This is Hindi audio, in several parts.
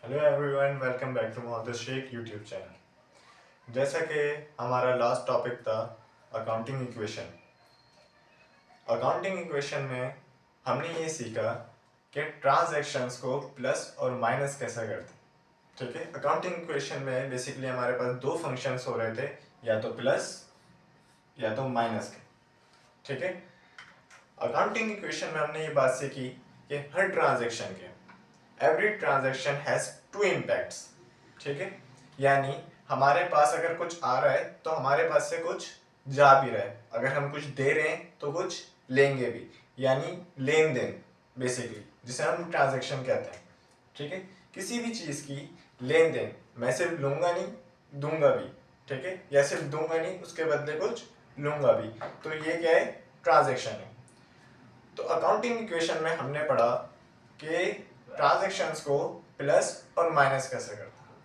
Hello everyone, welcome back to Mohammad Shaikh YouTube channel. जैसा कि हमारा लास्ट टॉपिक था अकाउंटिंग इक्वेशन। अकाउंटिंग इक्वेशन में हमने ये सीखा कि ट्रांजैक्शंस को प्लस और माइनस कैसे करते हैं। ठीक है, अकाउंटिंग इक्वेशन में बेसिकली हमारे पास दो फंक्शंस हो रहे थे, या तो प्लस या तो माइनस के। ठीक है, अकाउंटिंग इक्वेशन में हमने ये बात सीखी कि हर ट्रांजैक्शन के every transaction has two impacts. ठीक है, यानी हमारे पास अगर कुछ आ रहा है तो हमारे पास से कुछ जा भी रहा है, अगर हम कुछ दे रहे हैं तो कुछ लेंगे भी, यानी लेन देन बेसिकली, जिसे हम ट्रांजैक्शन कहते हैं। ठीक है, किसी भी चीज़ की लेन देन, मैं सिर्फ लूंगा नहीं दूंगा भी। ठीक है, या सिर्फ दूंगा नहीं उसके बदले कुछ लूंगा भी, तो ये क्या है, ट्रांजैक्शन है। तो अकाउंटिंग इक्वेशन में हमने पढ़ा कि ट्रांजैक्शंस को प्लस और माइनस कैसे करते हैं।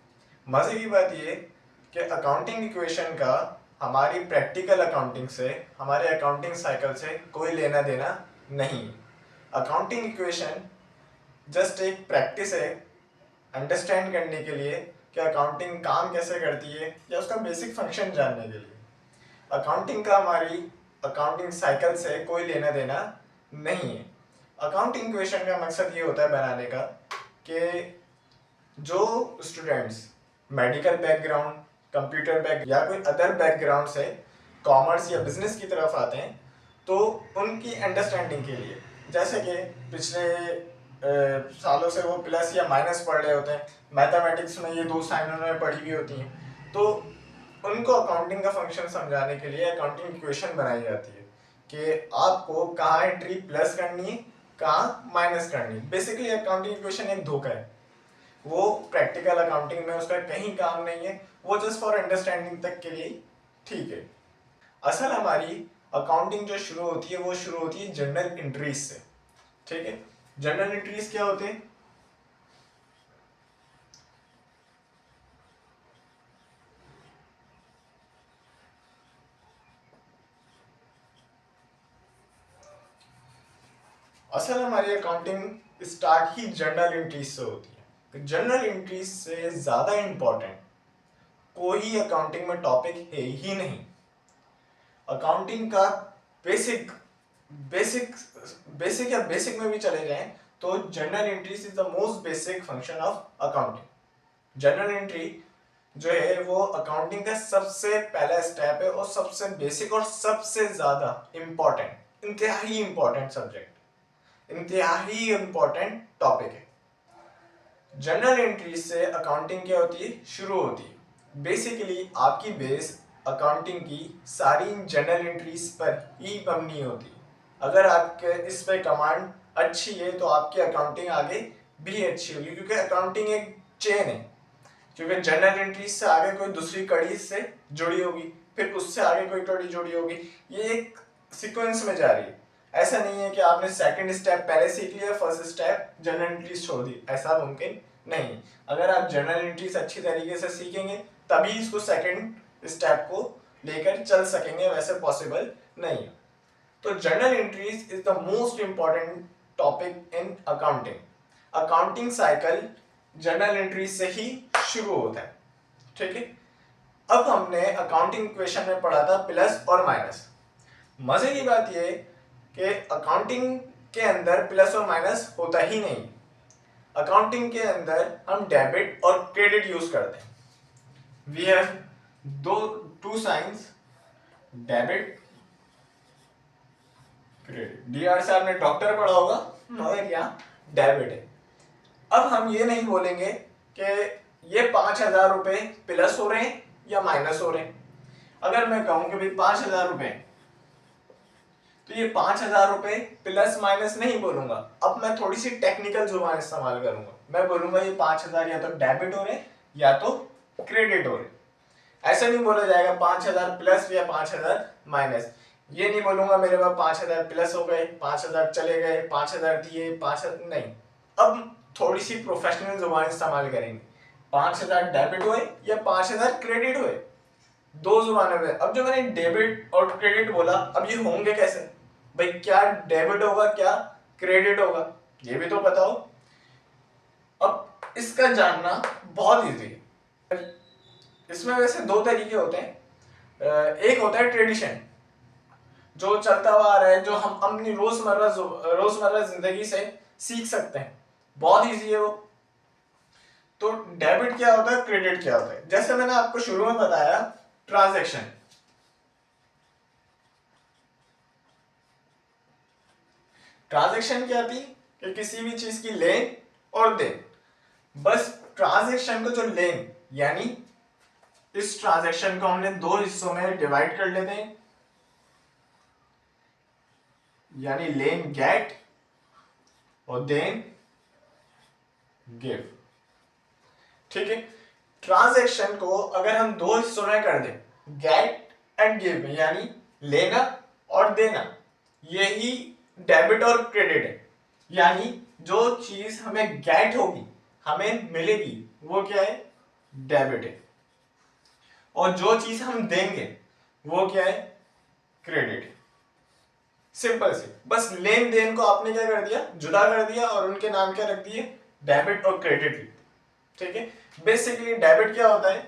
मजे की बात ये कि अकाउंटिंग इक्वेशन का हमारी प्रैक्टिकल अकाउंटिंग से, हमारे अकाउंटिंग साइकिल से कोई लेना देना नहीं। अकाउंटिंग इक्वेशन जस्ट एक प्रैक्टिस है अंडरस्टैंड करने के लिए कि अकाउंटिंग काम कैसे करती है, या उसका बेसिक फंक्शन जानने के लिए। अकाउंटिंग का हमारी अकाउंटिंग साइकिल से कोई लेना देना नहीं है। अकाउंटिंग इक्वेशन का मकसद ये होता है बनाने का कि जो students medical background, computer back या कोई अदर बैकग्राउंड से कॉमर्स या बिजनेस की तरफ आते हैं, तो उनकी अंडरस्टैंडिंग के लिए, जैसे कि पिछले सालों से वो प्लस या माइनस पढ़ रहे होते हैं, मैथमेटिक्स में ये दो साइन उन्होंने पढ़ी हुई होती हैं, तो उनको अकाउंटिंग का फंक्शन समझाने के लिए अकाउंटिंग इक्वेशन बनाई जाती है कि आपको कहाँ एंट्री प्लस करनी है, कहाँ माइनस करनी है। बेसिकली अकाउंटिंग इक्वेशन एक धोखा है, वो प्रैक्टिकल अकाउंटिंग में उसका कहीं काम नहीं है, वो जस्ट फॉर अंडरस्टैंडिंग तक के लिए ठीक है। असल हमारी अकाउंटिंग जो शुरू होती है वो शुरू होती है जर्नल एंट्रीज से। ठीक है, जर्नल एंट्रीज क्या होते हैं? असल हमारी अकाउंटिंग स्टार्ट ही जर्नल एंट्रीज से होती है। जर्नल एंट्रीज से ज्यादा इंपॉर्टेंट कोई अकाउंटिंग में टॉपिक है ही नहीं। अकाउंटिंग का बेसिक बेसिक बेसिक या बेसिक में भी चले जाएं तो journal entries is the most basic function of accounting. Journal entry जो है वो अकाउंटिंग का सबसे पहला स्टेप है, और सबसे बेसिक और सबसे ज्यादा इंपॉर्टेंट, इंतहाई इंपॉर्टेंट सब्जेक्ट, इंतहाई इंपॉर्टेंट टॉपिक है। जर्नल एंट्री से अकाउंटिंग क्या होती है, शुरू होती है। बेसिकली आपकी बेस अकाउंटिंग की सारी जर्नल एंट्रीज पर ही बननी होती है। अगर आपके इस पे कमांड अच्छी है तो आपकी अकाउंटिंग आगे भी अच्छी होगी, क्योंकि अकाउंटिंग एक चेन है। क्योंकि जर्नल एंट्रीज से आगे कोई दूसरी कड़ी से जुड़ी होगी, फिर उससे आगे कोई कड़ी जुड़ी होगी, ये एक सीक्वेंस में जा रही है। ऐसा नहीं है कि आपने सेकंड स्टेप पहले सीख लिया, फर्स्ट स्टेप जर्नल एंट्रीज छोड़ दी, ऐसा मुमकिन नहीं। अगर आप जर्नल एंट्रीज अच्छी तरीके से सीखेंगे तभी इसको सेकंड स्टेप को लेकर चल सकेंगे, वैसे पॉसिबल नहीं। तो journal entries is the most important topic in accounting. Accounting cycle journal entries से ही शुरू होता है। ठीक है, अब हमने अकाउंटिंग इक्वेशन में पढ़ा था प्लस और माइनस। मजे की बात यह कि अकाउंटिंग के अंदर प्लस और माइनस होता ही नहीं। अकाउंटिंग के अंदर हम डेबिट और क्रेडिट यूज करते हैं। We have two sides, debit credit. DR से आपने डॉक्टर पढ़ा होगा, मगर यहाँ डेबिट है। अब हम ये नहीं बोलेंगे कि ये 5,000 रुपए प्लस हो रहे हैं या माइनस हो रहे हैं। अगर मैं कहूं कि भाई 5,000 रुपए, तो ये 5,000 रुपए प्लस माइनस नहीं बोलूंगा। अब मैं थोड़ी सी टेक्निकल जुबान इस्तेमाल करूंगा, मैं बोलूंगा ये 5,000 या तो डेबिट हो रहे या तो क्रेडिट हो रहे। ऐसा नहीं बोला जाएगा 5,000 प्लस या 5,000 माइनस। ये नहीं बोलूंगा मेरे पास 5,000 प्लस हो गए, 5,000 चले गए, 5,000 दिए, 5,000 नहीं। अब थोड़ी सी प्रोफेशनल जुबान इस्तेमाल करेंगे। 5,000 डेबिट हुए या 5,000 क्रेडिट हुए, दो जुबानों में। अब जो मैंने डेबिट और क्रेडिट बोला, अब ये होंगे कैसे भाई? क्या डेबिट होगा क्या क्रेडिट होगा, ये भी तो बताओ। अब इसका जानना बहुत इजी है। इसमें वैसे दो तरीके होते हैं। एक होता है ट्रेडिशन, जो चलता हुआ आ रहा है, जो हम अपनी रोजमर्रा जिंदगी से सीख सकते हैं, बहुत इजी है वो। तो डेबिट क्या होता है, क्रेडिट क्या होता है? जैसे मैंने आपको शुरू में बताया, ट्रांजैक्शन। ट्रांजैक्शन क्या थी कि किसी भी चीज की लेन और देन। बस ट्रांजैक्शन को जो लेन, यानी इस ट्रांजैक्शन को हमने दो हिस्सों में डिवाइड कर लेते हैं, यानी लेन गेट और देन गिव। ठीक है, ट्रांजैक्शन को अगर हम दो हिस्सों में कर दें, गेट एंड गिव, यानी लेना और देना, यही डेबिट और क्रेडिट है। यानी जो चीज हमें गेट होगी, हमें मिलेगी, वो क्या है, डेबिट है। और जो चीज हम देंगे वो क्या है, क्रेडिट है। सिंपल से बस लेन देन को आपने क्या कर दिया, जुदा कर दिया और उनके नाम क्या रख दिए, डेबिट और क्रेडिट। ठीक है, बेसिकली डेबिट क्या होता है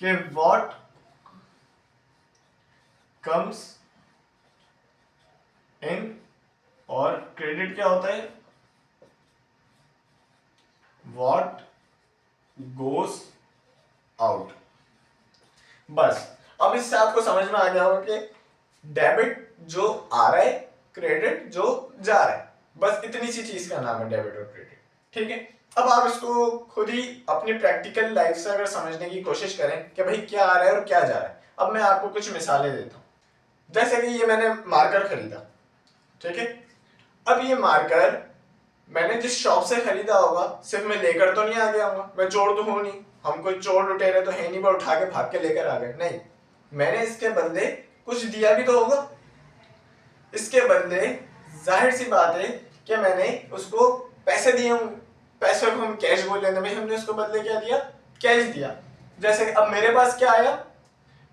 कि व्हाट कम्स इन, और क्रेडिट क्या होता है, व्हाट गोस आउट। बस अब इससे आपको समझ में आ गया होगा कि डेबिट जो आ रहा है, क्रेडिट जो जा रहा है, बस इतनी सी चीज का नाम है डेबिट और क्रेडिट। ठीक है, अब आप इसको खुद ही अपनी प्रैक्टिकल लाइफ से अगर समझने की कोशिश करें कि भाई क्या आ रहा है और क्या जा रहा है। अब मैं आपको कुछ मिसालें देता हूं। जैसे कि ये मैंने मार्कर खरीदा, ठीक है, अब ये मार्कर मैंने जिस शॉप से खरीदा होगा, सिर्फ मैं लेकर तो नहीं आ गया हूँ, मैं चोर तो हूं नहीं, हम कोई चोर लुटेरे तो है नहीं, मैं उठा के भाग के लेकर आ गए, नहीं, मैंने इसके बदले कुछ दिया भी तो होगा। इसके बदले जाहिर सी बात है कि मैंने उसको पैसे दिए होंगे, पैसे को हम कैश बोल लेते हैं, हमने उसको बदले क्या दिया, कैश दिया। जैसे अब मेरे पास क्या आया,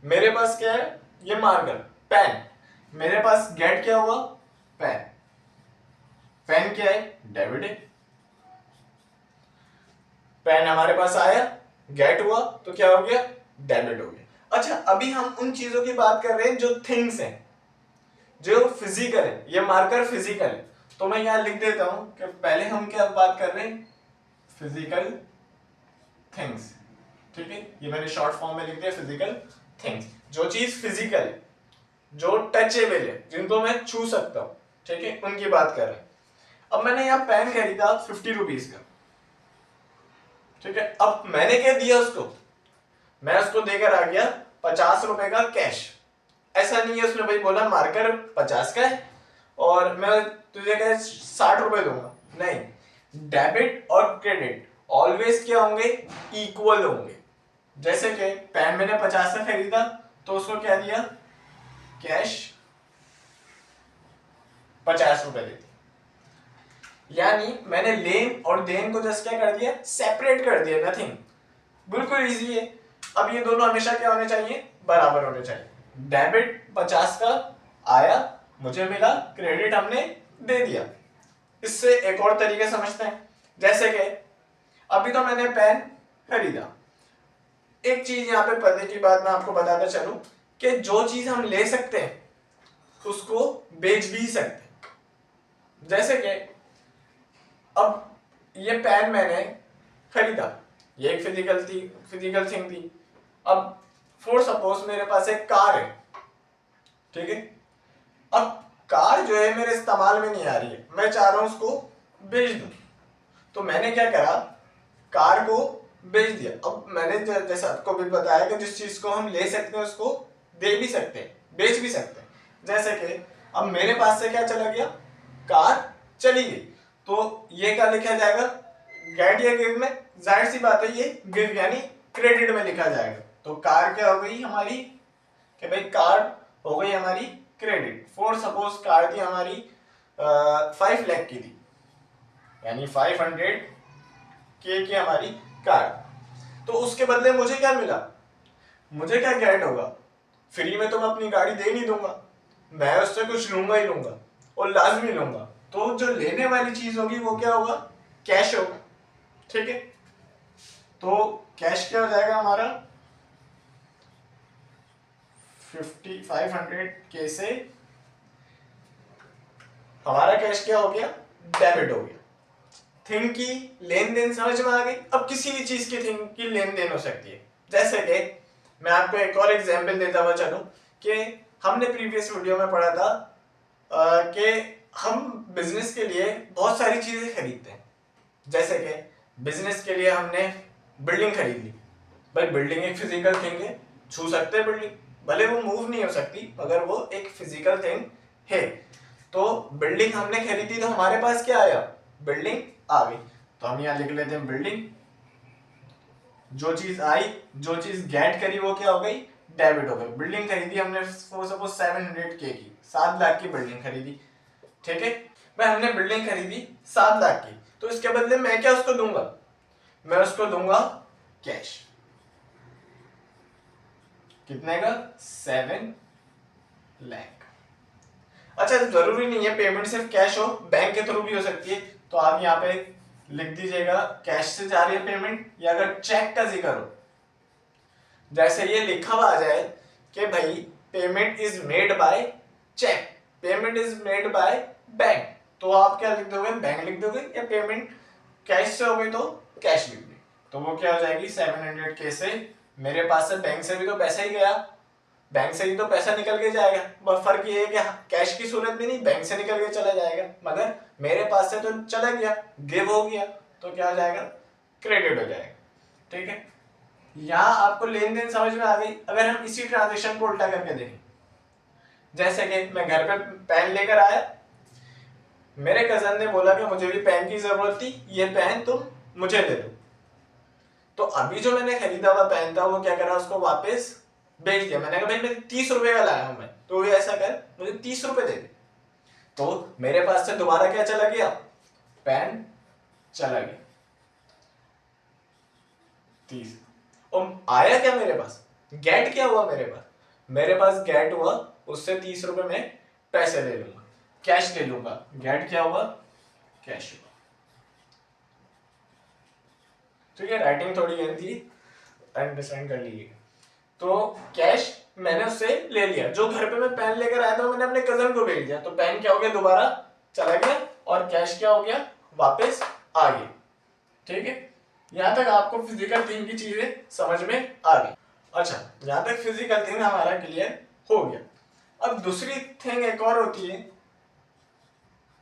मेरे पास क्या है, ये मार्कर, पेन, मेरे पास गेट क्या हुआ, पेन, पेन क्या है, डेबिट है। पेन हमारे पास आया, गेट हुआ, तो क्या हो गया, डेबिट हो गया। अच्छा, अभी हम उन चीजों की बात कर रहे हैं जो थिंग्स हैं, जो फिजिकल है। ये मार्कर फिजिकल है, तो मैं यहां लिख देता हूं कि पहले हम क्या बात कर रहे हैं, फिजिकल थिंग्स। ठीक है, ये मैंने शॉर्ट फॉर्म में लिख दिया, फिजिकल थिंग्स, जो चीज फिजिकल है, जो टचेबल है, जिनको मैं छू सकता हूं, ठीक है, उनकी बात कर रहे हैं। अब मैंने यहाँ पेन खरीदा 50 रुपीज का, ठीक है, अब मैंने क्या दिया उसको, मैं उसको देकर आ गया 50 रुपए का कैश। ऐसा नहीं है उसने भाई बोला मार्कर 50 का है और मैं तुझे क्या 60 रुपए दूंगा, नहीं, डेबिट और क्रेडिट ऑलवेज क्या होंगे, इक्वल होंगे। जैसे कि पेन मैंने 50 का खरीदा तो उसको क्या दिया, कैश 50 रुपए दे दिए, यानी मैंने लेन और देन को जस्ट क्या कर दिया, सेपरेट कर दिया, नथिंग, बिल्कुल इजी है। अब ये दोनों हमेशा क्या होने चाहिए, बराबर होने चाहिए। डेबिट 50 का आया, मुझे मिला, क्रेडिट हमने दे दिया। इससे एक और तरीके समझते हैं, जैसे कि अभी तो मैंने पेन खरीदा, एक चीज यहाँ पे पढ़ने की बात मैं आपको बताता चलूं कि जो चीज हम ले सकते हैं उसको बेच भी सकते हैं। जैसे कि अब ये पेन मैंने खरीदा, ये एक फिजिकल थिंग थी। अब फॉर सपोज मेरे पास एक कार है, ठीक है, अब कार जो है मेरे इस्तेमाल में नहीं आ रही है, मैं चाह रहा हूं उसको बेच दूं, तो मैंने क्या करा, कार को बेच दिया। अब मैंने जैसा आपको भी बताया कि जिस चीज को हम ले सकते हैं उसको दे भी सकते हैं, बेच भी सकते हैं। जैसे कि अब मेरे पास से क्या चला गया, कार चली गई, तो ये क्या लिखा जाएगा, गेट या गिव में, जाहिर सी बात है ये गिव यानी क्रेडिट में लिखा जाएगा। तो कार क्या हो गई हमारी, कि भाई कार हो गई हमारी क्रेडिट। फॉर सपोज कार थी हमारी 5 लाख की थी, यानी 500 की हमारी कार, तो उसके बदले मुझे क्या मिला, मुझे क्या गेट होगा, फ्री में तो मैं अपनी गाड़ी दे नहीं दूंगा, मैं उससे कुछ लूंगा ही लूंगा और लाजमी लूंगा, तो जो लेने वाली चीज होगी वो क्या होगा, कैश होगा। ठीक है, तो कैश क्या हो जाएगा हमारा 500K से हमारा कैश क्या हो गया, डेबिट हो गया। थिंग की लेन देन समझ में आ गई। अब किसी भी चीज की थिंग की लेन देन हो सकती है, जैसे कि मैं आपको एक और एग्जांपल देता हुआ चलूं कि हमने प्रीवियस वीडियो में पढ़ा था कि हम बिजनेस के लिए बहुत सारी चीजें खरीदते हैं। जैसे कि बिजनेस के लिए हमने बिल्डिंग खरीद ली। भाई बिल्डिंग एक फिजिकल थिंग है, छू सकते हैं बिल्डिंग, भले वो मूव नहीं हो सकती मगर वो एक फिजिकल थिंग है। तो बिल्डिंग हमने खरीदी तो हमारे पास क्या आया, बिल्डिंग आ गई। तो हम यहाँ लिख लेते हैं बिल्डिंग। जो चीज आई, जो चीज गेट करी वो क्या हो गई, डेबिट हो गई। बिल्डिंग खरीदी हमने सपोज 700K की, 7 लाख की बिल्डिंग खरीदी, ठीक है। भाई हमने बिल्डिंग खरीदी 7 लाख की, तो इसके बदले मैं क्या उसको दूंगा, मैं उसको दूंगा कैश। कितने का, 7 लाख। अच्छा जरूरी नहीं है पेमेंट सिर्फ कैश हो, बैंक के थ्रू भी हो सकती है। तो आप यहाँ पे लिख दीजिएगा कैश से जा रही है पेमेंट, या अगर चेक का जिक्र हो, जैसे ये लिखा हुआ आ जाए कि भाई payment is made by cheque, payment is made by bank, तो आप क्या लिख दोगे, बैंक लिख दोगे, या पेमेंट कैश से हो गई तो कैश लिख दोगे। तो वो क्या हो जाएगी 700K से मेरे पास से बैंक से भी तो पैसा ही गया, बैंक से ही तो पैसा निकल के जाएगा। बस फर्क ये है कि कैश की सूरत में नहीं, बैंक से निकल के चला जाएगा, मगर मेरे पास से तो चला गया, गिव हो गया, तो क्या हो जाएगा, क्रेडिट हो जाएगा, ठीक है। यहाँ आपको लेन देन समझ में आ गई। अगर हम इसी ट्रांजेक्शन को उल्टा करके देखें, जैसे कि मैं घर पे पेन लेकर आया, मेरे कजन ने बोला कि मुझे भी पेन की जरूरत थी, ये पेन तुम मुझे दे दो। तो अभी जो मैंने खरीदा हुआ पेन था वो क्या करा, उसको वापस बेच दिया। मैंने कहा भाई मैं 30 रुपए का लाया हूं मैं, तो ये ऐसा कर मुझे 30 रुपए दे दे। तो मेरे पास से दोबारा क्या चला गया, पेन चला गया 30। और आया क्या मेरे पास, गेट क्या हुआ मेरे पास गेट हुआ, उससे 30 रुपए में पैसे ले लूंगा, कैश ले लूंगा। गेट क्या हुआ, कैश हुआ, ठीक है। राइटिंग थोड़ी गलत थी, अंडरस्टैंड कर लीजिए। तो कैश मैंने उससे ले लिया, जो घर पे मैं पेन लेकर आया था मैंने अपने कजन को भेज दिया, तो पेन क्या हो गया, दोबारा चला गया, और कैश क्या हो गया, वापस आ गया, ठीक है। यहां तक आपको फिजिकल थिंग की चीजें समझ में आ गई। अच्छा यहां तक फिजिकल थिंग हमारा क्लियर हो गया। अब दूसरी थिंग एक और होती है,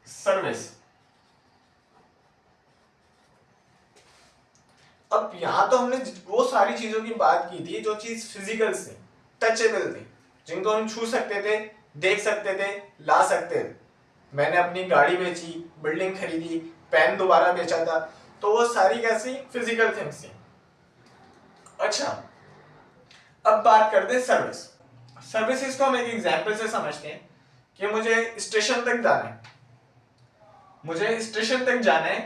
सर्विस। अब यहां तो हमने वो सारी चीजों की बात की थी जो चीज फिजिकल से टचेबल थी, जिनको हम छू सकते थे, देख सकते थे, ला सकते थे। मैंने अपनी गाड़ी बेची, बिल्डिंग खरीदी, पेन दोबारा बेचा था, तो वो सारी कैसी फिजिकल थिंग्स थी। अच्छा अब बात करते हैं सर्विस। सर्विसेज को हम एक एग्जांपल से समझते हैं कि मुझे स्टेशन तक जाना है, मुझे स्टेशन तक जाना है,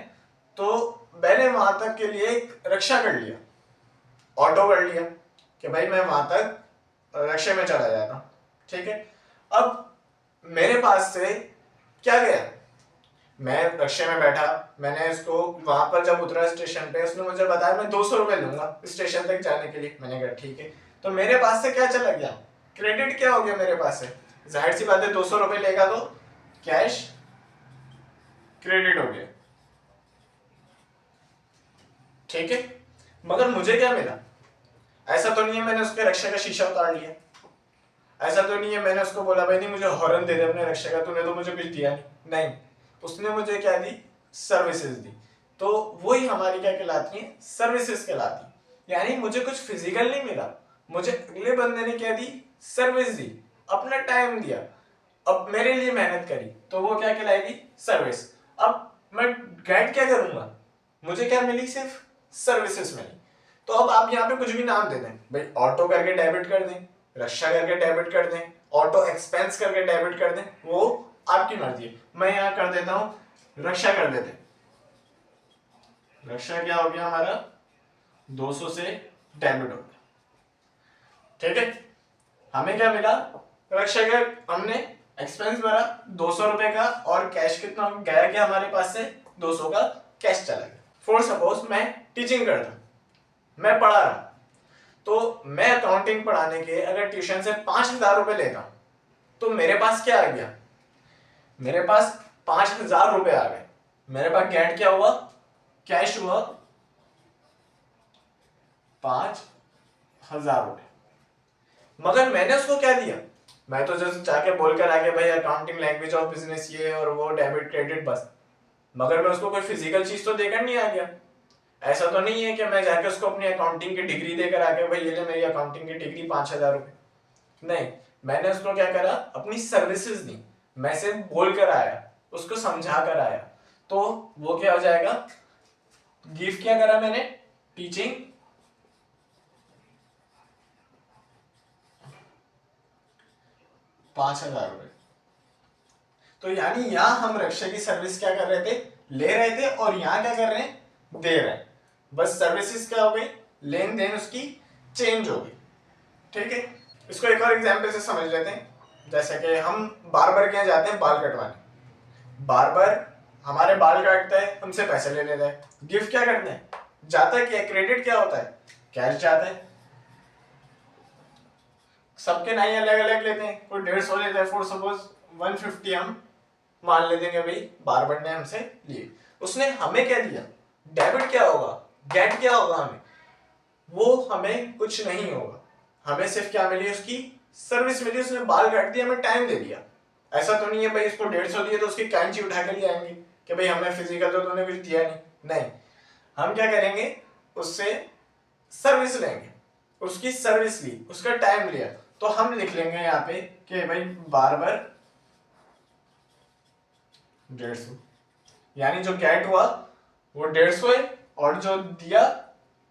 तो मैंने वहां तक के लिए एक रिक्शा कर लिया, ऑटो कर लिया कि भाई मैं वहां तक रिक्शे में चला जाता हूं, ठीक है। अब मेरे पास से क्या गया, मैं रिक्शे में बैठा, मैंने इसको वहां पर जब उतरा स्टेशन पे, उसने मुझे बताया मैं 200 रुपए लूंगा स्टेशन तक जाने के लिए। मैंने कहा ठीक है, तो मेरे पास से क्या चला गया, क्रेडिट क्या हो गया मेरे पास से, जाहिर सी बात है 200 रुपए लेगा तो कैश क्रेडिट हो गया, ठीक है। मगर मुझे क्या मिला, ऐसा तो नहीं है मैंने उसके रिक्शे का शीशा उतार लिया, ऐसा तो नहीं है मैंने उसको बोला भाई नहीं मुझे हॉर्न दे दे अपने रिक्शे का, तूने तो मुझे कुछ दिया नहीं, उसने मुझे क्या दी, सर्विसेज दी। तो वही हमारी क्या कहलाती है, सर्विसेज कहलाती है। यानी मुझे कुछ फिजिकल नहीं मिला, मुझे अगले बंदे ने क्या दी, सर्विस दी, अपना टाइम दिया, अब मेरे लिए मेहनत करी, तो वो क्या कहलाएगी, सर्विस। अब मैं गेट क्या करूंगा, मुझे क्या मिली, सिर्फ सर्विसेज मिली। तो अब आप यहाँ पे कुछ भी नाम दे दें, भाई ऑटो करके डेबिट कर दें, रक्षा करके डेबिट कर दें, ऑटो एक्सपेंस करके डेबिट कर दें, वो आपकी मर्जी है। मैं यहाँ कर देता हूं रक्षा कर देते, रक्षा क्या हो गया हमारा 200 से डेबिट हो गया, ठीक है। हमें क्या मिला, रक्षा का हमने एक्सपेंस भरा 200 रुपए का, और कैश कितना गया, क्या हमारे पास से 200 का कैश चला गया। फॉर सपोज मैं टीचिंग करता, मैं पढ़ा रहा हूं, तो मैं अकाउंटिंग पढ़ाने के अगर ट्यूशन से 5,000 रुपए लेता हूं, तो मेरे पास क्या आ गया, मेरे पास 5,000 रुपए आ गए। मेरे पास गेट क्या हुआ, कैश हुआ 5,000 रुपए। मगर मैंने उसको क्या दिया, मैं तो जस्ट जाके बोलकर आ गया भाई अकाउंटिंग लैंग्वेज ऑफ बिजनेस ये और वो, डेबिट क्रेडिट बस। मगर मैं उसको कोई फिजिकल चीज तो देकर नहीं आ गया। ऐसा तो नहीं है कि मैं जाके उसको अपनी अकाउंटिंग की डिग्री देकर आ गया, भाई ये ले मेरी अकाउंटिंग की डिग्री 5,000 रुपए। नहीं, मैंने उसको क्या करा, अपनी सर्विसेज दी। मैं सिर्फ बोल कर आया, उसको समझा कर आया, तो वो क्या हो जाएगा, गिव क्या करा मैंने, टीचिंग 5,000 रुपए। तो यानी यहां हम रक्षा की सर्विस क्या कर रहे थे, ले रहे थे, और यहां क्या कर रहे हैं, दे रहे हैं। बस सर्विसेज क्या हो गई, लेन देन उसकी चेंज हो गई। ठीक है, इसको एक और एग्जांपल से समझ लेते हैं। जैसे कि हम बार्बर के यहाँ जाते हैं बाल कटवाने, बार्बर हमारे बाल काटता है, हमसे पैसे ले लेता है। गिफ्ट क्या करते हैं, जाता है क्या, क्रेडिट क्या होता है, कैश जाता है। सबके नहीं अलग अलग लेते हैं, कोई 150 लेता है, फॉर सपोज 150 हम मान लेते हैं भाई बार्बर ने हमसे लिए, उसने हमें क्या दिया, डेबिट क्या होगा, गेट क्या होगा हमें, वो हमें कुछ नहीं होगा। हमें सिर्फ क्या मिली, उसकी सर्विस मिली, उसने बाल काट दिया, हमें टाइम दे दिया। ऐसा तो नहीं है भाई इसको 150 दिए तो उसकी कैंची उठा के लिए आएंगे कि भाई हमें फिजिकल तो तूने कुछ दिया नहीं। हम क्या करेंगे, उससे सर्विस लेंगे, उसकी सर्विस ली, उसका टाइम लिया, तो हम लिख लेंगे यहाँ पे कि भाई बार्बर 150, यानी जो गेट हुआ वो 150 है, और जो दिया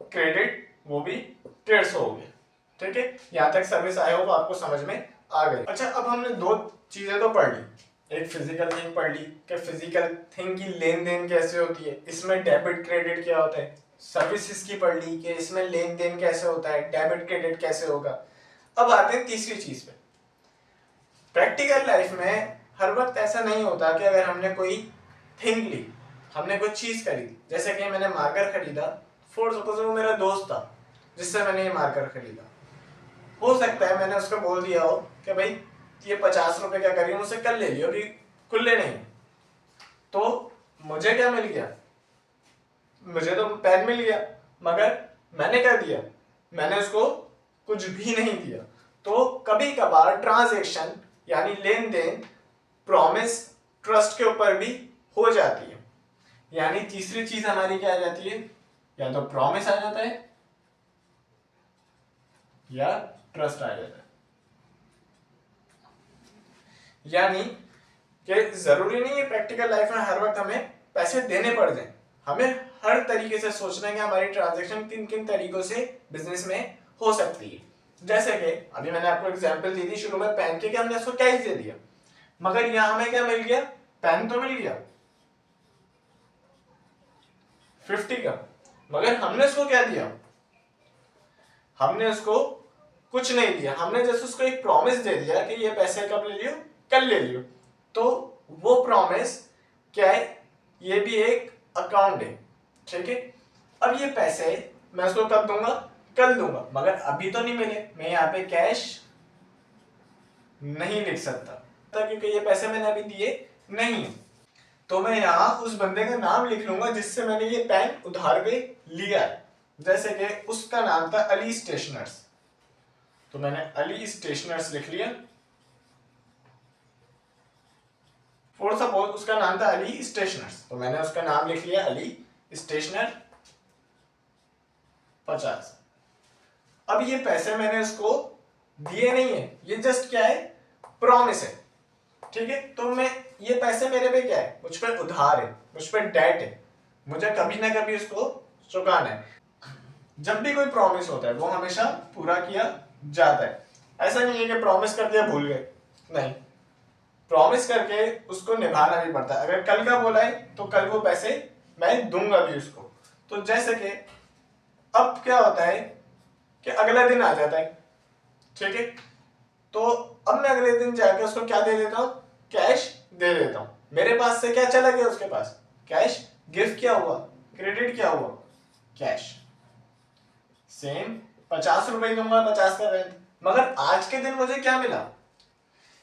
क्रेडिट वो भी 150 हो गया। ठीक है, यहां तक सर्विस आया होगा, आपको समझ में आ गई। अच्छा, अब हमने दो चीजें तो पढ़ ली, एक फिजिकल थिंग पढ़ ली कि फिजिकल थिंग की लेन देन कैसे होती है, इसमें डेबिट क्रेडिट क्या होता है। सर्विसेज की पढ़ ली कि इसमें लेन देन कैसे होता है, डेबिट क्रेडिट कैसे होगा। अब आते हैं तीसरी चीज पे। प्रैक्टिकल लाइफ में हर वक्त ऐसा नहीं होता कि अगर हमने कोई थिंग ली, हमने कोई चीज खरीदी, जैसे कि मैंने मार्कर खरीदा, फॉर सपोज वो मेरा दोस्त था जिससे मैंने ये मार्कर खरीदा, हो सकता है मैंने उसको बोल दिया हो कि भाई ये 50 रुपए का करिए, मुझसे कल ले लियो, अभी खुले नहीं। तो मुझे क्या मिल गया, मुझे तो पेन मिल गया, मगर मैंने क्या दिया, मैंने उसको कुछ भी नहीं दिया। तो कभी कभार ट्रांजैक्शन यानी लेन देन प्रॉमिस ट्रस्ट के ऊपर भी हो जाती है। यानी तीसरी चीज हमारी क्या आ जाती है, या तो प्रॉमिस आ जाता है या ट्रस्ट आ जाता है। यानी कि जरूरी नहीं है प्रैक्टिकल लाइफ में हर वक्त हमें पैसे देने पड़ जाएं, हमें हर तरीके से सोचना है कि हमारी ट्रांजैक्शन किन किन तरीकों से बिजनेस में हो सकती है। जैसे कि अभी मैंने आपको एग्जांपल दी थी शुरू में पेन के, हमने उसको कैश दे दिया, मगर यहां हमें क्या मिल गया, पेन तो मिल गया 50 का, मगर हमने उसको क्या दिया, हमने उसको कुछ नहीं दिया, हमने जैसे उसको एक प्रॉमिस दे दिया कि ये पैसे कब ले लियो, कल ले लियो। तो वो प्रॉमिस क्या है, ये भी एक अकाउंट है। ठीक है, अब ये पैसे मैं उसको कब दूंगा, कल दूंगा, मगर अभी तो नहीं मिले, मैं यहाँ पे कैश नहीं लिख सकता क्योंकि ये पैसे मैंने अभी दिए नहीं। तो मैं यहाँ उस बंदे का नाम लिख लूंगा जिससे मैंने ये पेन उधार पे लिया है। जैसे कि उसका नाम था अली स्टेशनर्स, तो मैंने अली स्टेशनर्स लिख लिया। फॉर सपोज उसका नाम था अली स्टेशनर्स, तो मैंने उसका नाम लिख लिया अली स्टेशनर 50। अब ये पैसे मैंने उसको दिए नहीं है, ये जस्ट क्या है, प्रॉमिस है। ठीक है, तो मैं ये पैसे मेरे पे क्या है, मुझ पर उधार है, मुझ पर डेट है, मुझे कभी ना कभी उसको चुकाना है। जब भी कोई प्रॉमिस होता है वो हमेशा पूरा किया जाता है। ऐसा नहीं है कि प्रॉमिस कर दिया भूल गए, नहीं, प्रॉमिस करके उसको निभाना भी पड़ता है। अगर कल का बोला है तो कल वो पैसे मैं दूंगा भी उसको। तो जैसे कि अब क्या होता है कि अगला दिन आ जाता है, ठीक है, तो अब मैं अगले दिन जाके उसको क्या दे देता हूँ, कैश दे देता हूँ। मेरे पास से क्या चला गया उसके पास, कैश। गिफ्ट क्या हुआ, क्रेडिट क्या हुआ, कैश। सेम 50 रुपए दूंगा 50 का रेंट। मगर आज के दिन मुझे क्या मिला,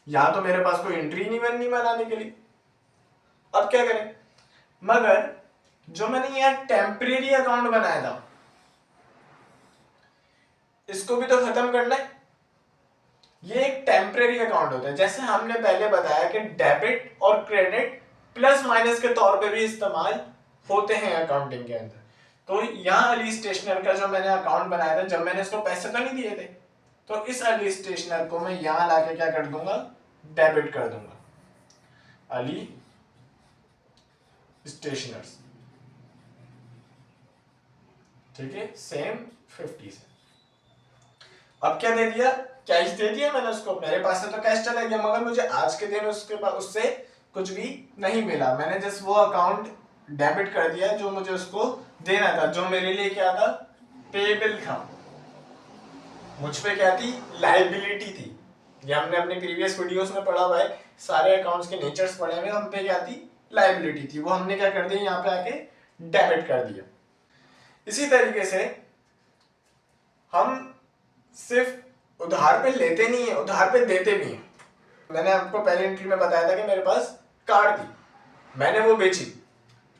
या तो मेरे पास कोई एंट्री नहीं बननी बनाने के लिए, अब क्या करें। मगर जो मैंने यहाँ टेम्परेरी अकाउंट बनाया था इसको भी तो खत्म करना है। ये एक टेम्परेरी अकाउंट होता है, जैसे हमने पहले बताया कि डेबिट और क्रेडिट प्लस माइनस के तौर पे भी इस्तेमाल होते हैं अकाउंटिंग के अंदर। तो यहाँ अली स्टेशनर का जो मैंने अकाउंट बनाया था, जब मैंने इसको पैसे तो नहीं दिए थे, तो इस अली स्टेशनर को मैं यहाँ लाके क्या कर दूंगा, डेबिट कर दूंगा, अली स्टेशनर्स, ठीक है, सेम 50 से। अब क्या दे दिया, कैश दे दिया मैंने उसको, मेरे पास से तो कैश चला गया, मगर मुझे आज के दिन उसके बाद उससे कुछ भी नहीं मिला। मैंने जस्ट वो अकाउंट डेबिट कर दिया जो मुझे उसको देना था, जो मेरे लिए क्या था, पेबल था, मुझ पे क्या थी, लाइबिलिटी थी। ये हमने अपने प्रीवियस वीडियोस में पढ़ा हुआ है, सारे अकाउंट्स के नेचर्स पढ़े हुए, हम पे क्या थी, लाइबिलिटी थी, वो हमने क्या कर दिया, यहाँ पे आके डेबिट कर दिया। इसी तरीके से हम सिर्फ उधार पे लेते नहीं है, उधार पे देते भी हैं। मैंने आपको पहले एंट्री में बताया था कि मेरे पास कार थी, मैंने वो बेची,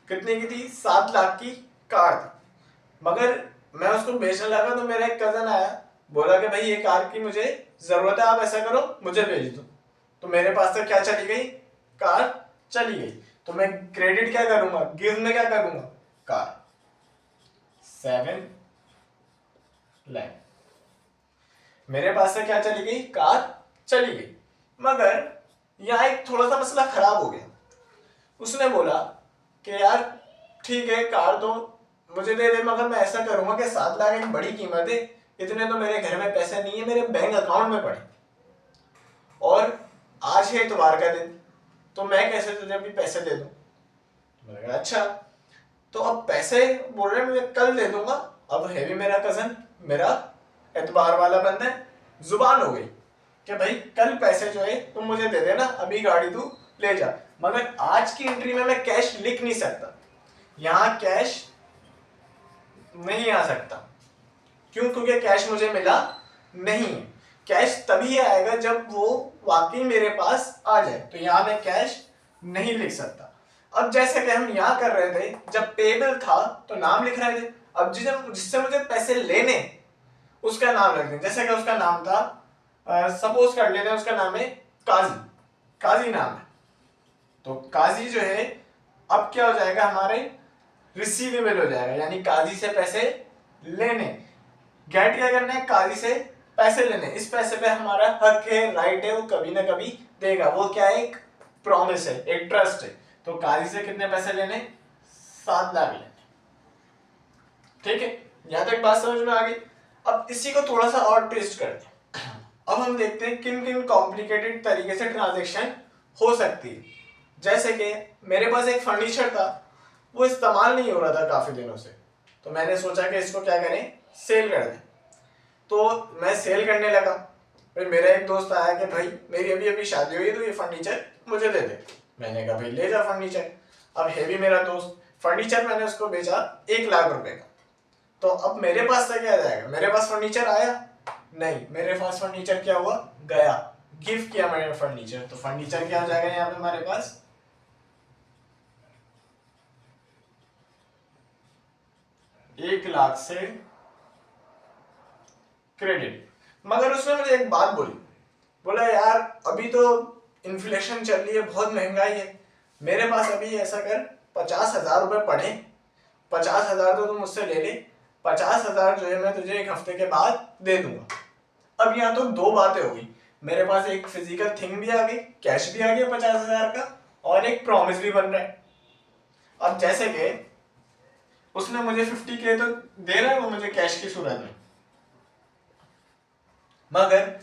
कितने की थी, 7 लाख की कार थी। मगर मैं उसको बेचने लगा तो मेरा एक कजन आया, बोला कि भाई ये कार की मुझे जरूरत है, आप ऐसा करो मुझे बेच दो। तो मेरे पास से क्या चली गई, कार चली गई। तो मैं क्रेडिट क्या करूंगा, गिव में क्या करूंगा, कार 7 लाख, मेरे पास से क्या चली गई, कार चली गई। मगर यहाँ एक थोड़ा सा मसला खराब हो गया। उसने बोला कि यार ठीक है कार तो मुझे दे दे, मगर मैं ऐसा करूंगा कि 7 लाख एक बड़ी कीमत है, इतने तो मेरे घर में पैसे नहीं है, मेरे बैंक अकाउंट में पड़े, और आज है इतवार का दिन, तो मैं कैसे तुझे भी पैसे दे दूं। मैंने कहा अच्छा, तो अब पैसे बोल रहे मैं कल दे दूंगा। अब है भी मेरा कजन, मेरा एतबार वाला बंदा है, जुबान हो गई कि भाई कल पैसे जो है तुम मुझे दे देना, अभी गाड़ी तू ले जा। मगर आज की एंट्री में मैं कैश लिख नहीं सकता, यहाँ कैश नहीं आ सकता। क्यों, क्योंकि कैश मुझे मिला नहीं है। कैश तभी आएगा जब वो वाकई मेरे पास आ जाए, तो यहाँ मैं कैश नहीं लिख सकता। अब जैसे कि हम यहाँ कर रहे थे, जब पेबल था तो नाम लिख रहे थे, अब जिससे मुझे पैसे लेने उसका नाम रख दें। जैसे कि उसका नाम था, सपोज कर लेते हैं उसका नाम है काजी, काजी नाम है, तो काजी जो है अब क्या हो जाएगा, हमारे रिसीवेबल हो जाएगा, यानी काजी से पैसे लेने। गेट क्या करना है, काजी से पैसे लेने, इस पैसे पे हमारा हक है, राइट है, वो कभी ना कभी देगा। वो क्या है, एक प्रॉमिस है, एक ट्रस्ट है। तो काजी से कितने पैसे लेने, 7 लाख लेने, ठीक है, यहां तक बात समझ में आ गई। अब इसी को थोड़ा सा और ट्विस्ट करते हैं। अब हम देखते हैं किन किन कॉम्प्लिकेटेड तरीके से ट्रांजैक्शन हो सकती है। जैसे कि मेरे पास एक फर्नीचर था, वो इस्तेमाल नहीं हो रहा था काफी दिनों से, तो मैंने सोचा कि इसको क्या करें, सेल कर दें। तो मैं सेल करने लगा, फिर मेरा एक दोस्त आया कि भाई मेरी अभी अभी शादी हुई है, तो ये फर्नीचर मुझे दे दे। मैंने कहा भाई ले जा फर्नीचर। अब है भी मेरा दोस्त, फर्नीचर मैंने उसको बेचा 1 लाख रुपए का। तो अब मेरे पास से क्या जाएगा, मेरे पास फर्नीचर आया नहीं, मेरे पास फर्नीचर क्या हुआ, गया, गिफ्ट किया मैंने फर्नीचर। तो फर्नीचर क्या हो जाएगा यहाँ पे हमारे पास, 1 लाख से क्रेडिट। मगर उसने मुझे एक बात बोली, बोला यार अभी तो इन्फ्लेशन चल रही है, बहुत महंगाई है, मेरे पास अभी ऐसा कर 50,000 रुपए पड़े, 50,000 तो तुम मुझसे ले ले, 50,000 जो है मैं तुझे 1 हफ्ते के बाद दे दूंगा। अब यहाँ तो 2 बातें हो गई, मेरे पास एक फिजिकल थिंग भी आ गई, कैश भी आ गया 50,000 का, और एक प्रॉमिस भी बन रहा है। अब जैसे कि उसने मुझे 50K तो दे रहा है वो मुझे कैश की सूरत में, मगर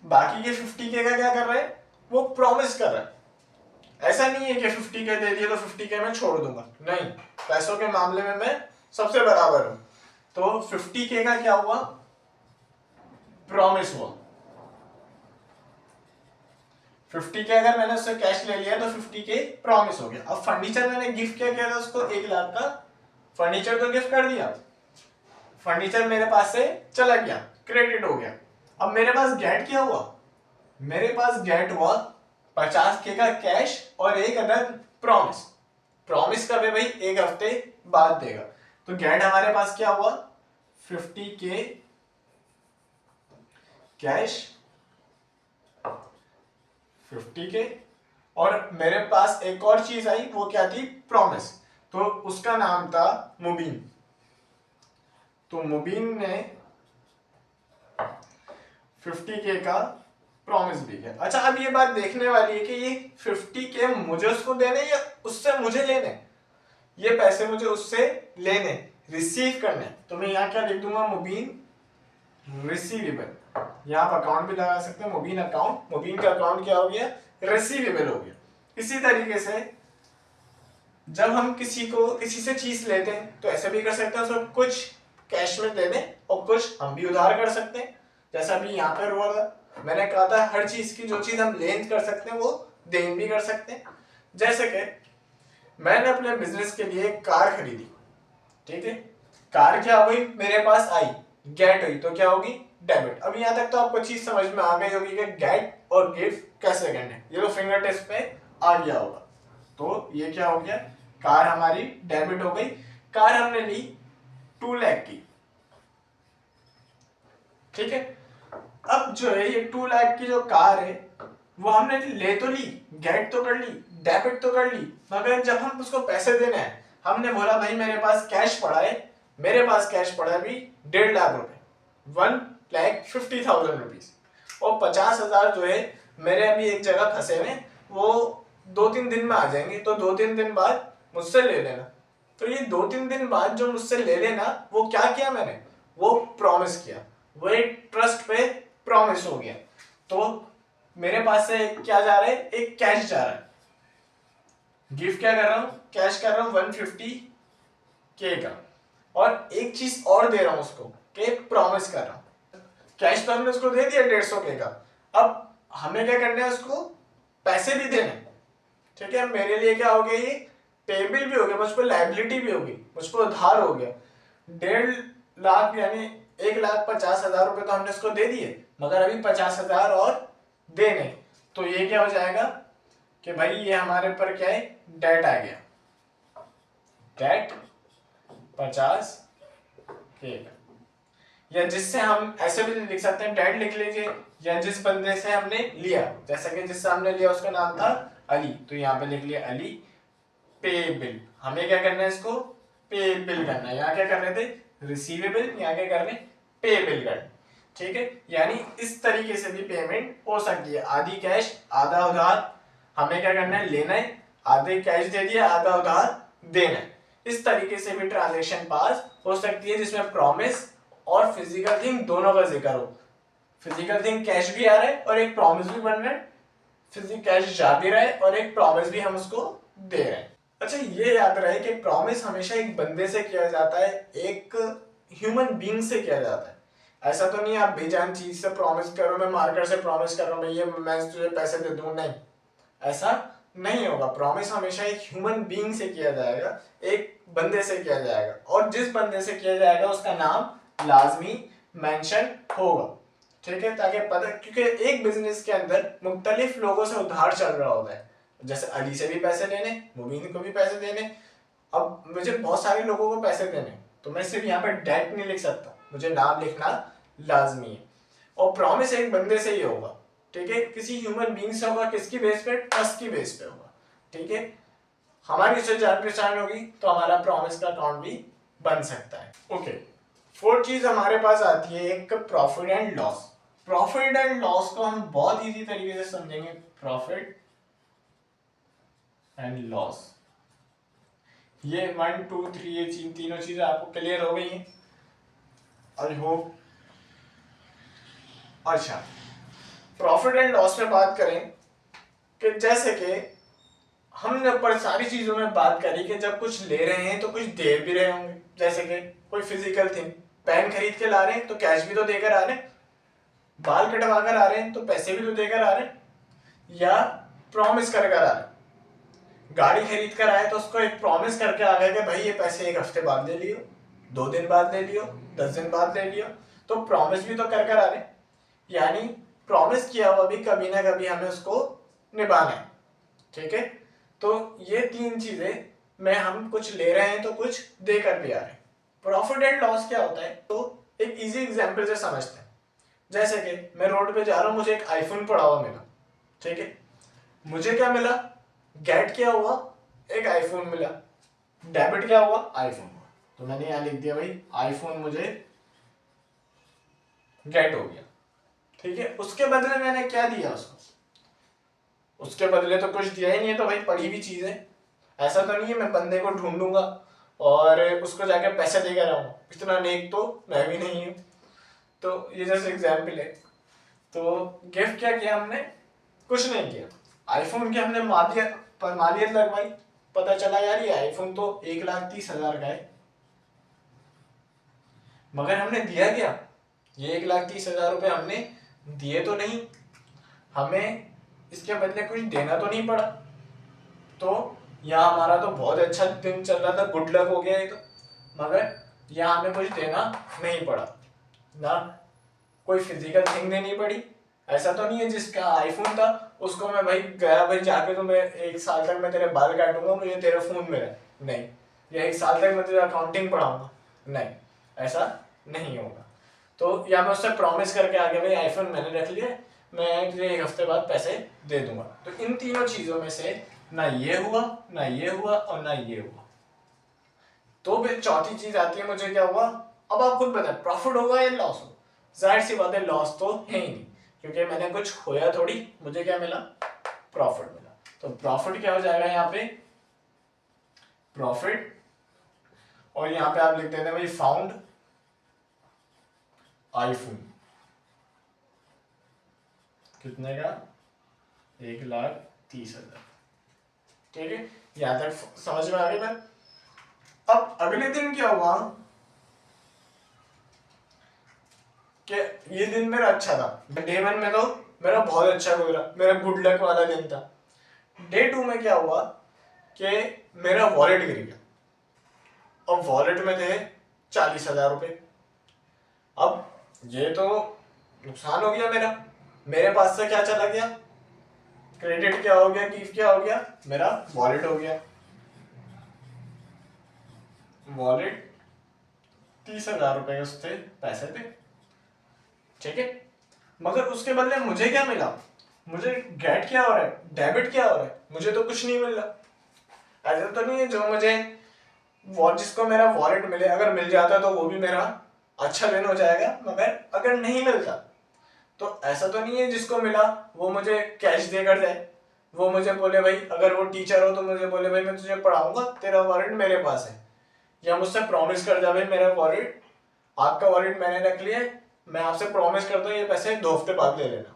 बाकी के 50K का क्या कर रहा है, वो प्रॉमिस कर रहा है। ऐसा नहीं है कि 50K दे दिए तो 50K मैं छोड़ दूंगा, नहीं, पैसों के मामले में मैं सबसे बराबर हूं। तो 50K का क्या हुआ, प्रॉमिस हुआ। 50K अगर मैंने उससे कैश ले लिया तो 50K प्रॉमिस हो गया। अब फर्नीचर मैंने गिफ्ट क्या किया था उसको, 1 लाख का फर्नीचर तो गिफ्ट कर दिया, फर्नीचर मेरे पास से चला गया, क्रेडिट हो गया। अब मेरे पास गेट क्या हुआ, मेरे पास गेट हुआ 50K का कैश और एक अदद प्रॉमिस। प्रॉमिस कब है भाई, एक हफ्ते बाद देगा। तो गेट हमारे पास क्या हुआ, 50K कैश, 50K, और मेरे पास एक और चीज आई, वो क्या थी, प्रॉमिस। तो उसका नाम था मुबीन। तो मुबीन ने 50K का प्रॉमिस भी किया। अच्छा, अब ये बात देखने वाली है कि ये 50K मुझे उसको देने या उससे मुझे लेने, ये पैसे मुझे उससे लेने, रिसीव करने। तो मैं यहाँ क्या लिख दूंगा, मुबीन रिसीवेबल। यहाँ आप अकाउंट भी लगा सकते हैं, मुबीन अकाउंट, मुबीन का अकाउंट क्या हो गया, रिसीवेबल हो गया। इसी तरीके से जब हम किसी से चीज लेते हैं तो ऐसे भी कर सकते हैं, उसको कुछ कैश में दे दें और कुछ हम भी उधार कर सकते हैं। जैसा अभी यहाँ पर हुआ था, मैंने कहा था हर चीज की जो चीज हम लेन कर सकते हैं वो देन भी कर सकते हैं। जैसे कि मैंने अपने बिजनेस के लिए एक कार खरीदी, ठीक है, कार क्या हो गई मेरे पास आई, गेट हुई, तो क्या होगी, डेबिट। अब यहाँ तक तो आपको चीज समझ में आ गई होगी कि गेट और गिव कैसे करने, ये तो फिंगर टिप्स पे आ गया होगा। तो ये क्या हो गया, कार हमारी डेबिट हो गई। कार हमने ली 2 लाख की, ठीक है। अब जो है ये 2 लाख की जो कार है वो हमने ले तो ली, गेट तो कर ली, डेबिट तो कर ली, मगर जब हम उसको पैसे देने हैं, हमने बोला भाई मेरे पास कैश पड़ा है, मेरे पास कैश पड़ा है अभी 1.5 लाख रुपए, 1,50,000 रुपीज, और 50,000 जो है मेरे अभी एक जगह फंसे हुए, वो 2-3 दिन में आ जाएंगे, तो 2-3 दिन बाद मुझसे ले लेना। तो ये 2-3 दिन बाद जो मुझसे ले लेना, वो क्या किया मैंने, वो प्रॉमिस किया, वो एक ट्रस्ट पे प्रॉमिस हो गया। तो मेरे पास से क्या जा रहा है, एक कैश जा रहा है, गिफ्ट क्या कर रहा हूं, कैश कर रहा हूं 150K का, और एक चीज और दे रहा हूं उसको कि प्रॉमिस कर रहा हूं। कैश तो हमने उसको दे दिया 150K का, अब हमें क्या करना है, उसको पैसे भी देने, ठीक है। मेरे लिए क्या हो गया, ये पेबिल भी हो गया, मुझ पर लाइबिलिटी भी होगी, मुझ पर उधार हो गया। 1.5 लाख यानी 1,50,000 रुपए तो हमने उसको दे दिए, मगर अभी 50,000 और देने। तो ये क्या हो जाएगा कि भाई ये हमारे पर क्या है, डेट आ गया, डेट 50K, या जिससे हम ऐसे भी लिख सकते हैं, डेट लिख लीजिए, या जिस बंदे से हमने लिया, जैसा कि जिससे हमने लिया उसका नाम था अली, तो यहाँ पे लिख लिया अली पे बिल। हमें क्या करना है, इसको पे बिल करना है। यहाँ क्या कर रहे थे, रिसीवेबल, यहाँ क्या कर रहे हैं, पे बिल करना, ठीक है। यानी इस तरीके से भी पेमेंट हो सकती है, आधी कैश आधा उधार। हमें क्या करना है, लेना है, आधे कैश दे दिया, आधा उधार देना है। इस तरीके से भी ट्रांजैक्शन पास हो सकती है, जिसमें प्रॉमिस और फिजिकल थिंग दोनों का जिक्र हो। फिजिकल थिंग कैश भी आ रहा है और एक प्रॉमिस भी बन रहा है, फिजिकल कैश जा भी रहा है और एक प्रॉमिस भी हम उसको दे रहे हैं। अच्छा, ये याद रहे कि प्रॉमिस हमेशा एक बंदे से किया जाता है, एक ह्यूमन बीइंग से किया जाता है। ऐसा तो नहीं आप बेजान चीज से प्रॉमिस करो, मैं मार्कर से प्रॉमिस कर रहा हूँ ये मैं तुझे पैसे दे दूँ, नहीं, ऐसा नहीं होगा। प्रॉमिस हमेशा एक ह्यूमन बीइंग से किया जाएगा, एक बंदे से किया जाएगा, और जिस बंदे से किया जाएगा उसका नाम लाजमी मेंशन होगा, ठीक है, ताकि पता, क्योंकि एक बिजनेस के अंदर मुख्तलिफ लोगों से उधार चल रहा होता है, जैसे अली से भी पैसे लेने, मुबीन को भी पैसे देने, अब मुझे बहुत सारे लोगों को पैसे देने, तो मैं सिर्फ यहाँ पर डेट नहीं लिख सकता, मुझे नाम लिखना लाजमी है। और प्रॉमिस एक बंदे से ही होगा, ठीक है, किसी ह्यूमन बीइंग से होगा, किसकी बेस पे, ट्रस्ट की बेस पे होगा, ठीक है। हमारी उससे जान पहचान होगी तो हमारा प्रॉमिस का अकाउंट भी बन सकता है। ओके, 4th चीज हमारे पास आती है, एक profit and loss. Profit and loss को हम बहुत इजी तरीके से समझेंगे, प्रॉफिट एंड लॉस। ये 1 2 3 ये तीनों चीजें आपको क्लियर हो गई हैं, आई होप। अच्छा, प्रॉफिट एंड लॉस में बात करें कि जैसे कि हमने ऊपर सारी चीजों में बात करी कि जब कुछ ले रहे हैं तो कुछ दे भी रहे होंगे, जैसे कि कोई फिजिकल थिंग, पेन खरीद के ला रहे हैं तो कैश भी तो देकर आ रहे हैं, बाल कटवा कर आ रहे हैं तो पैसे भी तो देकर आ रहे हैं, या प्रॉमिस कर आ रहे हैं। गाड़ी खरीद कर आए तो उसको एक प्रॉमिस करके आ गए कि भाई ये पैसे एक हफ्ते बाद ले लियो, 2 दिन बाद ले लियो, 10 दिन बाद ले लियो। तो प्रॉमिस भी तो कर कर आ रहे, यानी प्रॉमिस किया हुआ भी कभी ना कभी हमें उसको निभाना है, ठीक है। तो ये तीन चीजें में हम कुछ ले रहे हैं तो कुछ देकर भी आ रहे हैं। प्रॉफिट एंड लॉस क्या होता है, तो एक इजी एग्जांपल से समझते हैं। जैसे कि मैं रोड पे जा रहा हूँ, मुझे एक आईफोन पड़ा हुआ मिला, ठीक है। मुझे क्या मिला, गेट क्या हुआ, एक आईफोन मिला। डेबिट क्या हुआ, आईफोन हुआ। तो मैंने यहां लिख दिया भाई आईफोन मुझे गेट हो गया, ठीक है। उसके बदले मैंने क्या दिया उसको, उसके बदले तो कुछ दिया ही नहीं है, तो भाई पड़ी हुई चीज है। ऐसा तो नहीं है मैं बंदे को ढूंढूंगा और उसको जाके पैसे देकर आऊंगा, इतना नेक तो मैं भी नहीं हूँ। तो ये जैसे एग्जाम्पल है। तो गिफ्ट क्या किया हमने, कुछ नहीं किया। आईफोन की हमने मालियत लगवाई, पता चला यार ये आईफोन तो 1,30,000 का है, मगर हमने दिया क्या, ये 1,30,000 रुपये हमने दिए तो नहीं, हमें इसके बदले कुछ देना तो नहीं पड़ा। तो यहाँ हमारा तो बहुत अच्छा दिन चल रहा था, गुड लक हो गया ये तो, मगर यहाँ हमें कुछ देना नहीं पड़ा ना, कोई फिजिकल थिंग देनी पड़ी। ऐसा तो नहीं है जिसका आईफोन था उसको मैं भाई गया भाई जाके तो मैं 1 साल तक मैं तेरे बाल काटूंगा, मुझे तेरा फोन मिला, नहीं। या 1 साल तक मैं तुझे अकाउंटिंग पढ़ाऊंगा, नहीं, ऐसा नहीं होगा। तो या मैं उससे प्रॉमिस करके आ गया भाई आईफोन मैंने रख लिया, मैं तुझे 1 हफ्ते बाद पैसे दे दूंगा। तो इन तीनों चीजों में से ना ये हुआ, ना ये हुआ और ना ये हुआ। तो फिर चौथी चीज आती है, मुझे क्या हुआ। अब आप खुद बताएं प्रॉफिट होगा या लॉस होगा। जाहिर सी बात है लॉस तो है ही नहीं, क्योंकि मैंने कुछ खोया थोड़ी, मुझे क्या मिला, प्रॉफिट मिला। तो प्रॉफिट क्या हो जाएगा यहाँ पे, प्रॉफिट, और यहाँ पे आप लिख देते हैं भाई फाउंड आईफोन, कितने का, 1,30,000, ठीक है। यहां तक समझ में आ गई बात। अब अगले दिन क्या हुआ कि ये दिन मेरा अच्छा था, डे 1 में तो मेरा बहुत अच्छा गुजरा, मेरा गुड लक वाला दिन था। डे 2 में क्या हुआ कि मेरा वॉलेट गिर गया, अब वॉलेट में थे 40,000 रुपए। अब ये तो नुकसान हो गया मेरा, मेरे पास से क्या चला गया, क्रेडिट क्या हो गया, गिफ्ट क्या हो गया, मेरा वॉलेट हो गया। वॉलेट 30,000 रुपए के उससे पैसे थे, ठीक है। मगर उसके बदले मुझे क्या मिला, मुझे गेट क्या हो रहा है, डेबिट क्या हो रहा है, मुझे तो कुछ नहीं मिल रहा। ऐसा तो नहीं है जो मुझे जिसको मेरा वॉलेट मिले, अगर मिल जाता तो वो भी मेरा अच्छा दिन हो जाएगा, मगर अगर नहीं मिलता तो ऐसा तो नहीं है जिसको मिला वो मुझे कैश देकर जाए, वो मुझे बोले भाई अगर वो टीचर हो तो मुझे बोले भाई मैं तुझे पढ़ाऊंगा, तेरा वॉलेट मेरे पास है, या मुझसे प्रॉमिस कर जाए भाई मेरा वॉलेट, आपका वॉलेट मैंने रख लिया, मैं आपसे प्रॉमिस करता हूँ ये पैसे 2 हफ्ते बाद ले लेना।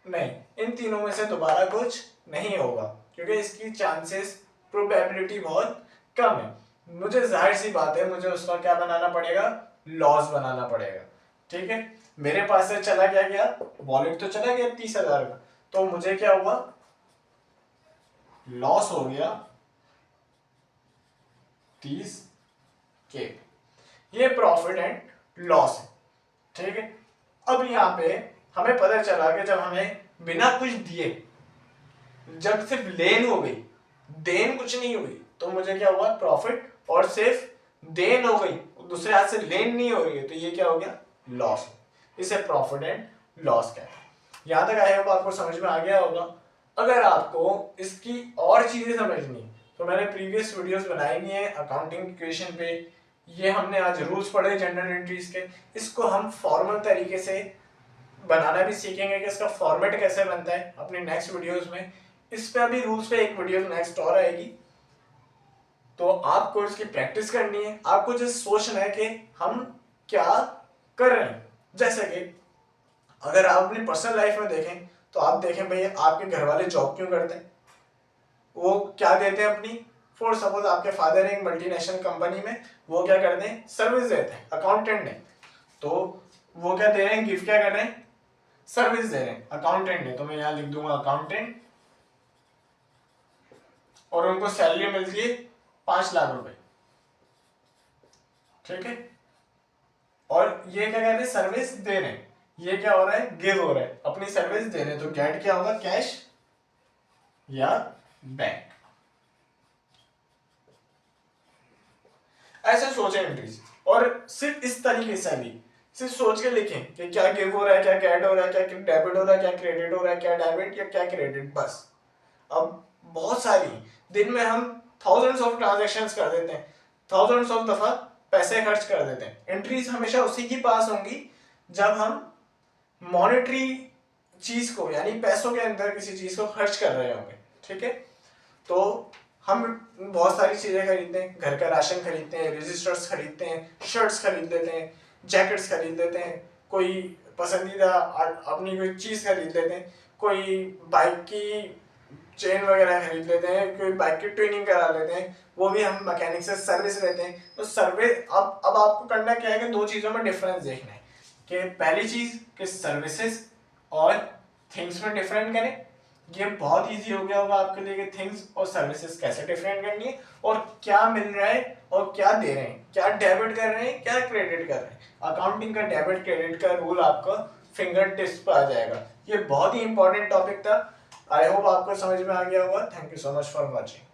नहीं, इन तीनों में से दोबारा कुछ नहीं होगा, क्योंकि इसकी चांसेस, प्रोबेबिलिटी बहुत कम है। मुझे जाहिर सी बात है मुझे उसका क्या बनाना पड़ेगा, लॉस बनाना पड़ेगा, ठीक है। मेरे पास से चला क्या गया, वॉलेट तो चला गया 30,000 का, तो मुझे क्या हुआ, लॉस हो गया 30K। ये प्रॉफिट एंड लॉस है, ठीक है। अब यहाँ पे हमें पता चला कि जब हमें बिना कुछ दिए, जब सिर्फ लेन हो गई, देन कुछ नहीं हुई, तो मुझे क्या हुआ, प्रॉफिट, और सिर्फ देन हो गई, दूसरे हाथ से लेन नहीं हो रही है, तो ये क्या हो गया, लॉस। इसे प्रॉफिट एंड लॉस कहते हैं। यहां तक आई होप आपको समझ में आ गया होगा। अगर आपको इसकी और चीजें समझनी तो मैंने प्रीवियस वीडियोस बनाई हुई है अकाउंटिंग इक्वेशन पे। ये हमने आज रूल्स पढ़े जनरल एंट्रीज के, इसको हम फॉर्मल तरीके से बनाना भी सीखेंगे कि इसका फॉर्मेट कैसे बनता है अपने नेक्स्ट वीडियोस में। इस पे अभी रूल्स पे एक वीडियो नेक्स्ट और आएगी, तो आपको इसकी प्रैक्टिस करनी है। आपको जस्ट सोचना है कि हम क्या कर रहे हैं। जैसे कि अगर आप अपनी पर्सनल लाइफ में देखें तो आप देखें भाई आपके घर वाले जॉब क्यों करते हैं, वो क्या देते हैं अपनी, फॉर सपोज आपके फादर है एक मल्टीनेशनल कंपनी में, वो क्या करते हैं, सर्विस देते हैं, अकाउंटेंट है, तो वो क्या दे रहे हैं, गिफ्ट क्या कर रहे हैं, सर्विस दे रहे हैं, अकाउंटेंट है, तो मैं यहां लिख दूंगा अकाउंटेंट, और उनको सैलरी मिलती है 5 लाख रुपए, ठीक है। और ये क्या कर रहे हैं, सर्विस दे रहे हैं। ये क्या हो रहा है, गिव हो रहा है, अपनी सर्विस दे रहे हैं। तो गेट क्या होगा, कैश या बैंक। ऐसे सोचें एंट्रीज, और सिर्फ इस तरीके से भी सिर्फ सोच के लिखें कि क्या गिव हो रहा है, क्या गेट हो रहा है, क्या डेबिट हो रहा है, क्या क्रेडिट हो रहा है, क्या डेबिट या क्या क्रेडिट, बस। अब बहुत सारी, दिन में हम थाउजेंड्स ऑफ ट्रांजैक्शंस कर देते हैं, थाउजेंड्स ऑफ दफा पैसे खर्च कर देते हैं। एंट्रीज हमेशा उसी की पास होंगी जब हम मॉनेटरी चीज को, यानी पैसों के अंदर किसी चीज को खर्च कर रहे होंगे। ठीक है, तो हम बहुत सारी चीजें खरीदते हैं, घर का राशन खरीदते हैं, रजिस्टर्स खरीदते हैं, शर्ट्स खरीद लेते हैं, जैकेट्स खरीद लेते हैं, कोई पसंदीदा अपनी कोई चीज खरीद लेते हैं, कोई बाइक की चेन वगैरह खरीद लेते हैं, कोई बाइक की ट्यूनिंग करा लेते हैं, वो भी हम मैकेनिक से सर्विस लेते हैं। तो सर्वे अब आपको करना क्या है कि दो चीजों में डिफरेंस देखना है कि पहली चीज कि सर्विसेज और थिंग्स में डिफरेंट करें। ये बहुत इजी हो गया होगा आपके लिए कि थिंग्स और सर्विसेज कैसे डिफरेंट करनी है, और क्या मिल रहा है और क्या दे रहे हैं, क्या डेबिट कर रहे हैं, क्या क्रेडिट कर रहे हैं। अकाउंटिंग का डेबिट क्रेडिट का रूल आपका फिंगर टिप्स पर आ जाएगा। ये बहुत ही इंपॉर्टेंट टॉपिक था। आई होप आपको समझ में आ गया होगा। Thank you so much for watching.